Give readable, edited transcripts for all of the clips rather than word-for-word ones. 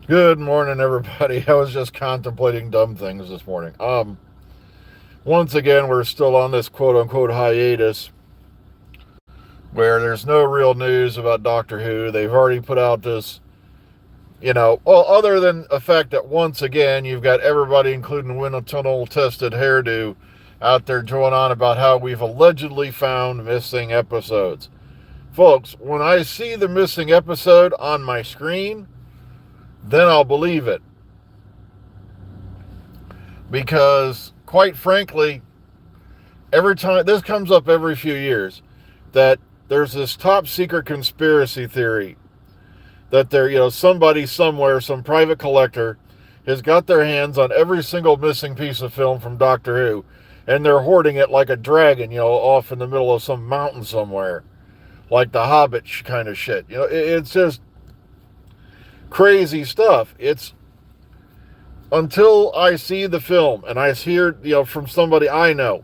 Good morning, everybody. I was just contemplating dumb things this morning. Once again, we're still on this quote unquote hiatus where there's no real news about Doctor Who. They've already put out this, well, other than the fact that once again, you've got everybody, including Tunnel tested hairdo, out there going on about how we've allegedly found missing episodes. Folks, when I see the missing episode on my screen, then I'll believe it. Because, quite frankly, every time this comes up every few years, that there's this top secret conspiracy theory that somebody somewhere, some private collector, has got their hands on every single missing piece of film from Doctor Who, and they're hoarding it like a dragon, off in the middle of some mountain somewhere, like the Hobbit kind of shit. It's just crazy stuff. It's until I see the film and I hear, from somebody I know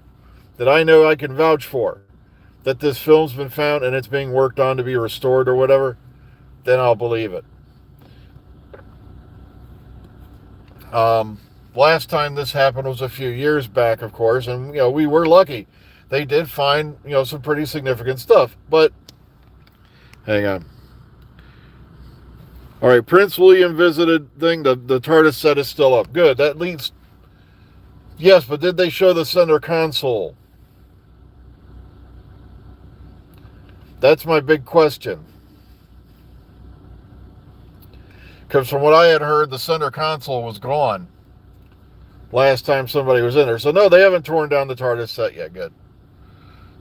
that I can vouch for, that this film's been found and it's being worked on to be restored or whatever, then I'll believe it. Last time this happened was a few years back, of course, and we were lucky. They did find some pretty significant stuff. But hang on. All right, Prince William visited thing. The TARDIS set is still up. Good. That leads. Yes, but did they show the center console? That's my big question. Because from what I had heard, the center console was gone last time somebody was in there. So no, they haven't torn down the TARDIS set yet. Good.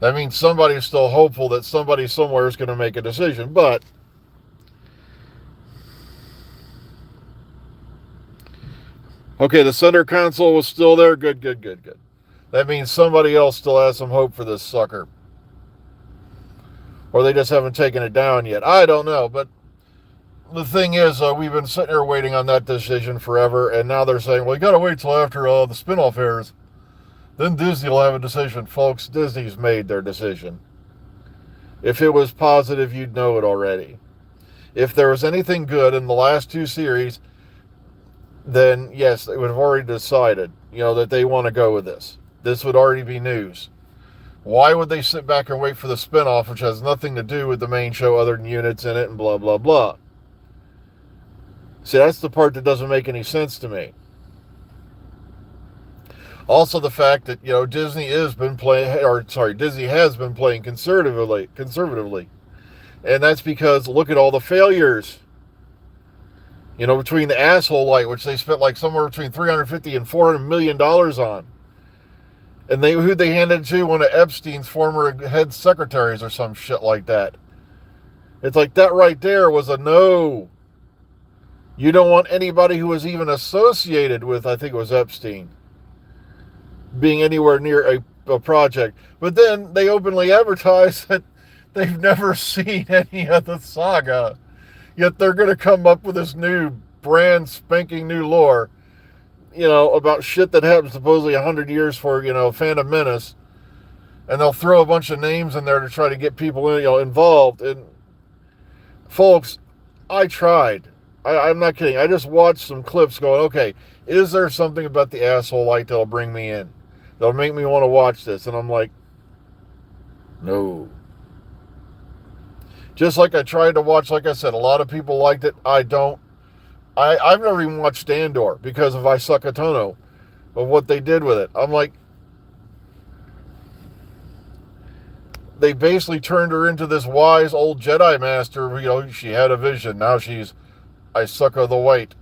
That means somebody's still hopeful that somebody somewhere is going to make a decision. But okay, the center console was still there. Good. That means somebody else still has some hope for this sucker. Or they just haven't taken it down yet. I don't know. But the thing is, we've been sitting here waiting on that decision forever. And now they're saying, well, you got to wait till after the spinoff airs. Then Disney will have a decision. Folks, Disney's made their decision. If it was positive, you'd know it already. If there was anything good in the last two series, then yes, they would have already decided, that they want to go with this. This would already be news. Why would they sit back and wait for the spinoff, which has nothing to do with the main show other than units in it and blah, blah, blah? See, that's the part that doesn't make any sense to me. Also, the fact that, Disney has been playing conservatively. And that's because look at all the failures. Between the asshole light, which they spent like somewhere between $350 and $400 million on. And who they handed to? One of Epstein's former head secretaries or some shit like that. It's like that right there was a no. You don't want anybody who was even associated with, I think it was Epstein, being anywhere near a project. But then they openly advertise that they've never seen any of the saga. Yet they're going to come up with this new brand spanking new lore, about shit that happened supposedly 100 years for, Phantom Menace. And they'll throw a bunch of names in there to try to get people, involved. And folks, I tried. I'm not kidding. I just watched some clips going, okay, is there something about the asshole light that'll bring me in? That'll make me want to watch this? And I'm like, no. Just like I tried to watch, like I said, a lot of people liked it. I don't. I've never even watched Andor because of Isakatono, of what they did with it. I'm like, they basically turned her into this wise old Jedi master. She had a vision. Now she's Ahsoka the White.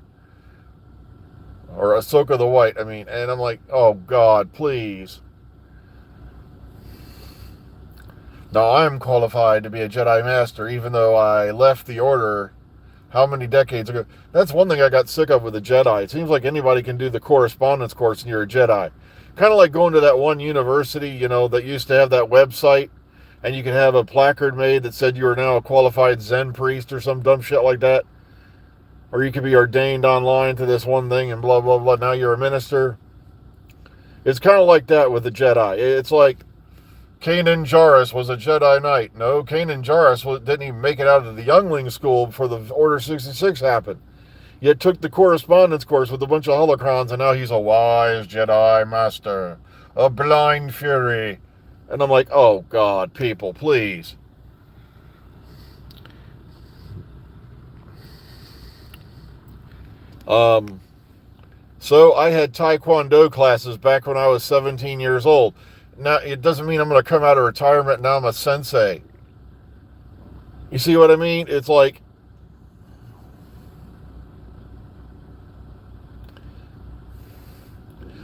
Or Ahsoka the White, and I'm like, oh God, please. Now, I'm qualified to be a Jedi Master, even though I left the Order how many decades ago. That's one thing I got sick of with the Jedi. It seems like anybody can do the correspondence course and you're a Jedi. Kind of like going to that one university, that used to have that website, and you could have a placard made that said you are now a qualified Zen priest or some dumb shit like that. Or you could be ordained online to this one thing and blah, blah, blah. Now you're a minister. It's kind of like that with the Jedi. It's like Kanan Jarrus was a Jedi Knight. No, Kanan Jarrus didn't even make it out of the Youngling School before the Order 66 happened. Yet took the correspondence course with a bunch of holocrons, and now he's a wise Jedi Master, a blind Fury. And I'm like, oh God, people, please. So I had Taekwondo classes back when I was 17 years old. Now, it doesn't mean I'm going to come out of retirement and now I'm a sensei. You see what I mean? It's like,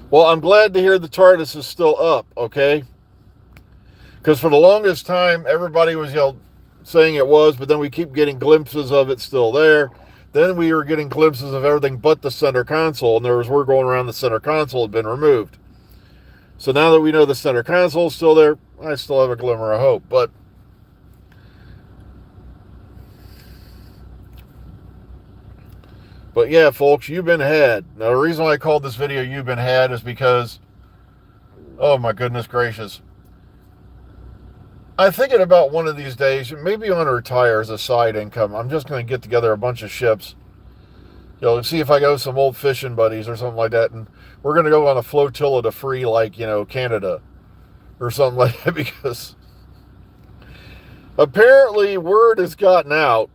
well, I'm glad to hear the TARDIS is still up, okay? Because for the longest time, everybody was, saying it was, but then we keep getting glimpses of it still there. Then we were getting glimpses of everything but the center console, and there was word going around the center console had been removed. So now that we know the center console is still there, I still have a glimmer of hope. But yeah, folks, you've been had. Now, the reason why I called this video You've Been Had is because, oh my goodness gracious, I'm thinking about one of these days, maybe on retire as a side income. I'm just going to get together a bunch of ships, see if I go with some old fishing buddies or something like that, and we're going to go on a flotilla to free, Canada or something like that, because apparently word has gotten out.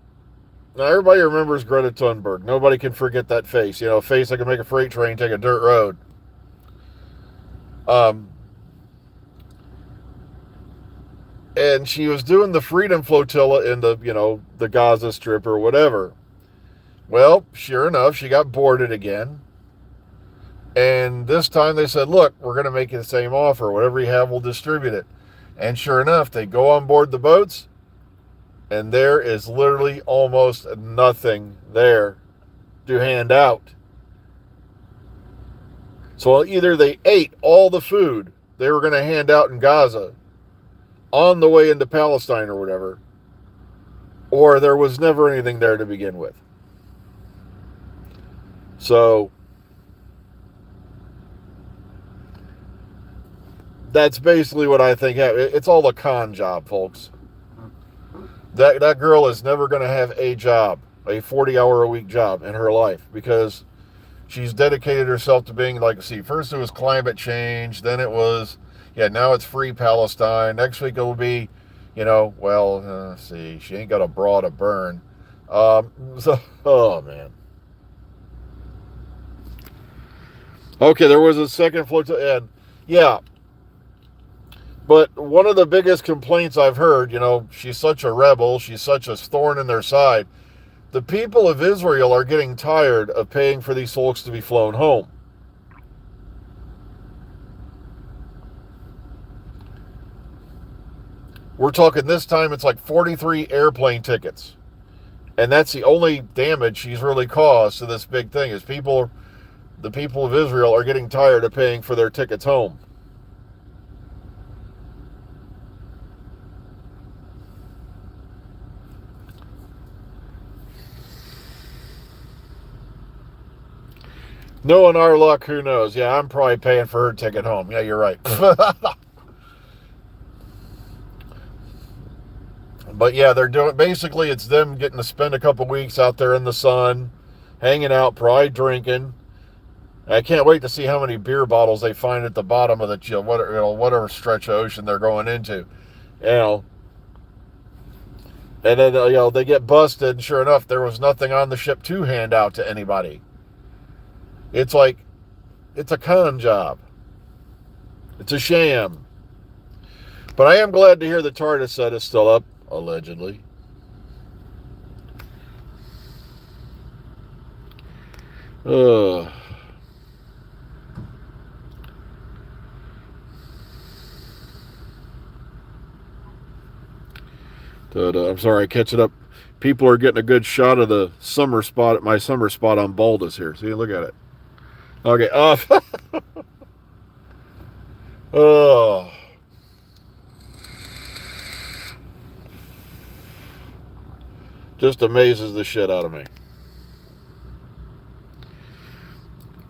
Now, everybody remembers Greta Thunberg. Nobody can forget that face. A face that can make a freight train take a dirt road. And she was doing the Freedom Flotilla in the Gaza Strip or whatever. Well, sure enough, she got boarded again. And this time they said, look, we're going to make you the same offer. Whatever you have, we'll distribute it. And sure enough, they go on board the boats, and there is literally almost nothing there to hand out. So either they ate all the food they were going to hand out in Gaza on the way into Palestine or whatever, or there was never anything there to begin with. So that's basically what I think happened. It's all a con job, folks. That girl is never going to have a job, a 40-hour-a-week job in her life, because she's dedicated herself to being first it was climate change, then it was, now it's free Palestine. Next week it will be, she ain't got a bra to burn. Oh, man. Okay, there was a second flotilla, and yeah. But one of the biggest complaints I've heard, she's such a rebel, she's such a thorn in their side. The people of Israel are getting tired of paying for these folks to be flown home. We're talking this time, it's like 43 airplane tickets. And that's the only damage she's really caused to this big thing, is the people of Israel are getting tired of paying for their tickets home. Knowing our luck, who knows? Yeah, I'm probably paying for her ticket home. Yeah, you're right. But yeah, they're doing, basically it's them getting to spend a couple weeks out there in the sun, hanging out, probably drinking. I can't wait to see how many beer bottles they find at the bottom of the whatever stretch of ocean they're going into. And then they get busted, and sure enough, there was nothing on the ship to hand out to anybody. It's like, it's a con job. It's a sham. But I am glad to hear the TARDIS set is still up, allegedly. I'm sorry, catching up. People are getting a good shot of my summer spot on Baldus here. See, look at it. Okay. Oh. Just amazes the shit out of me.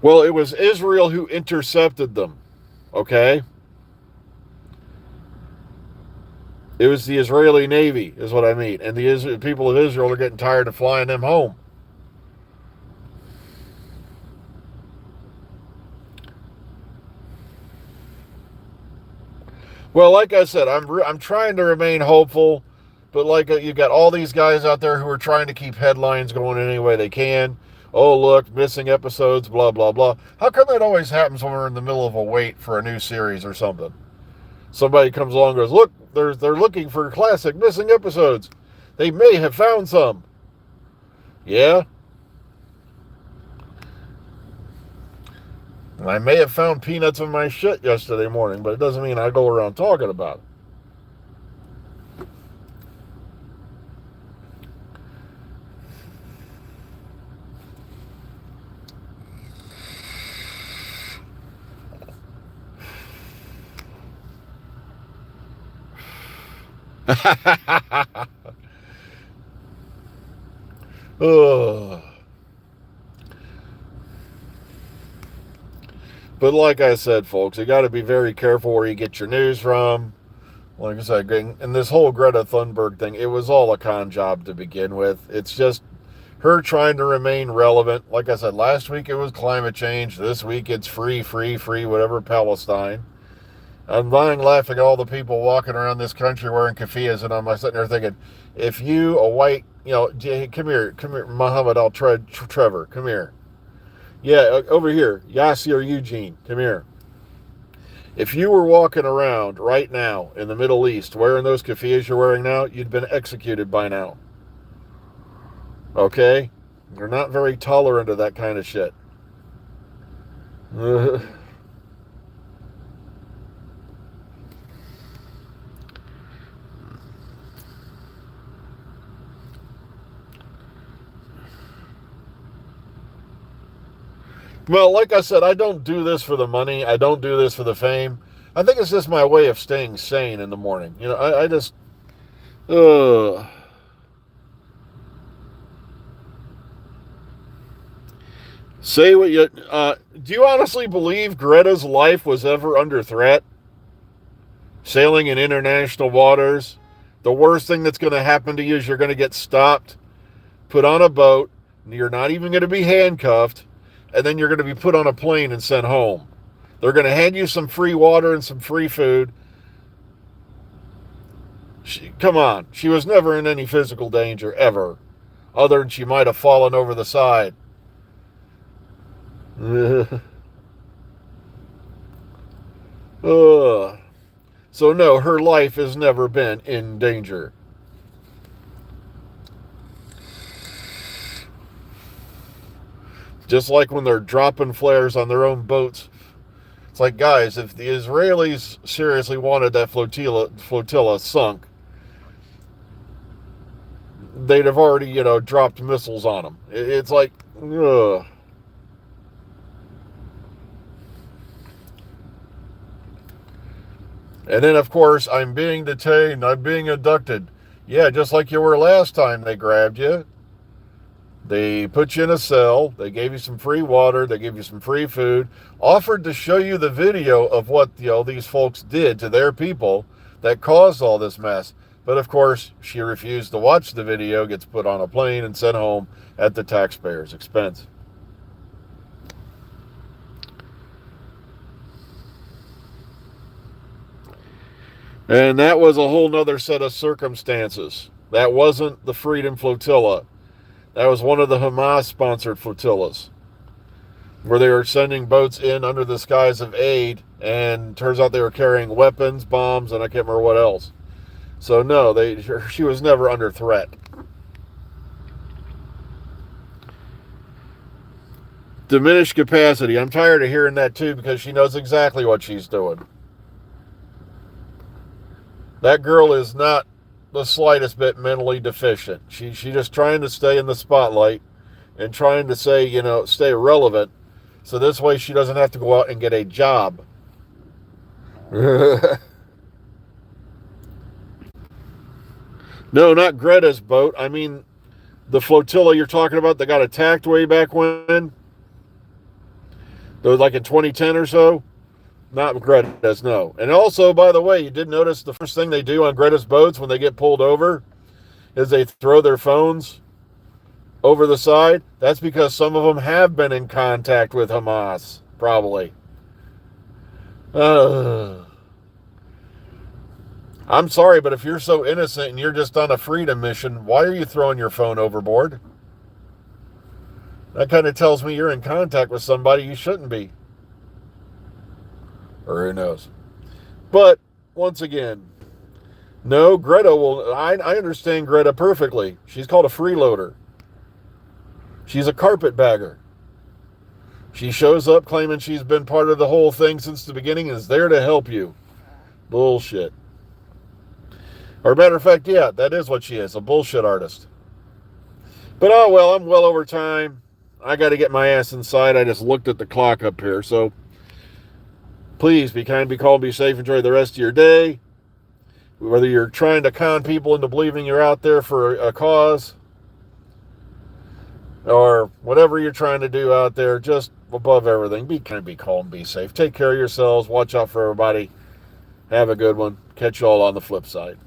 Well, it was Israel who intercepted them. Okay? It was the Israeli Navy, is what I mean. And the people of Israel are getting tired of flying them home. Well, like I said, I'm trying to remain hopeful, but like you got all these guys out there who are trying to keep headlines going any way they can. Oh, look, missing episodes, blah blah blah. How come that always happens when we're in the middle of a wait for a new series or something? Somebody comes along and goes, look, they're looking for classic missing episodes. They may have found some. Yeah, I may have found peanuts in my shit yesterday morning, but it doesn't mean I go around talking about it. Ugh. But like I said, folks, you got to be very careful where you get your news from. Like I said, and this whole Greta Thunberg thing, it was all a con job to begin with. It's just her trying to remain relevant. Like I said, last week it was climate change. This week it's free, free, free, whatever, Palestine. I'm lying laughing at all the people walking around this country wearing keffiyehs, and I'm sitting there thinking, if you, a white, come here, Muhammad Trevor, come here. Yeah, over here, Yasser Eugene, come here. If you were walking around right now in the Middle East wearing those keffiyehs you're wearing now, you'd been executed by now. Okay? You're not very tolerant of that kind of shit. Well, like I said, I don't do this for the money. I don't do this for the fame. I think it's just my way of staying sane in the morning. I just, uh, say what you, do you honestly believe Greta's life was ever under threat? Sailing in international waters? The worst thing that's going to happen to you is you're going to get stopped, put on a boat, you're not even going to be handcuffed, and then you're going to be put on a plane and sent home. They're going to hand you some free water and some free food. Come on. She was never in any physical danger, ever. Other than she might have fallen over the side. So, no, her life has never been in danger. Just like when they're dropping flares on their own boats. It's like, guys, if the Israelis seriously wanted that flotilla sunk, they'd have already, dropped missiles on them. It's like, ugh. And then, of course, I'm being detained, I'm being abducted. Yeah, just like you were last time they grabbed you. They put you in a cell. They gave you some free water. They gave you some free food. Offered to show you the video of what these folks did to their people that caused all this mess. But of course, she refused to watch the video. Gets put on a plane and sent home at the taxpayers' expense. And that was a whole nother set of circumstances. That wasn't the Freedom Flotilla. That was one of the Hamas-sponsored flotillas, where they were sending boats in under the skies of aid, and turns out they were carrying weapons, bombs, and I can't remember what else. So no, she was never under threat. Diminished capacity. I'm tired of hearing that too, because she knows exactly what she's doing. That girl is not the slightest bit mentally deficient. She's just trying to stay in the spotlight and trying to stay relevant, so this way she doesn't have to go out and get a job. No, not Greta's boat. I mean, the flotilla you're talking about that got attacked way back when. It was like in 2010 or so. Not Greta's, no. And also, by the way, you did notice the first thing they do on Greta's boats when they get pulled over is they throw their phones over the side. That's because some of them have been in contact with Hamas, probably. I'm sorry, but if you're so innocent and you're just on a freedom mission, why are you throwing your phone overboard? That kind of tells me you're in contact with somebody you shouldn't be. Or who knows. But, once again, no, Greta will... I understand Greta perfectly. She's called a freeloader. She's a carpetbagger. She shows up claiming she's been part of the whole thing since the beginning and is there to help you. Bullshit. Or matter of fact, yeah, that is what she is, a bullshit artist. But oh well, I'm well over time. I got to get my ass inside. I just looked at the clock up here. So please be kind, be calm, be safe. Enjoy the rest of your day. Whether you're trying to con people into believing you're out there for a cause or whatever you're trying to do out there, just above everything, be kind, be calm, be safe. Take care of yourselves. Watch out for everybody. Have a good one. Catch you all on the flip side.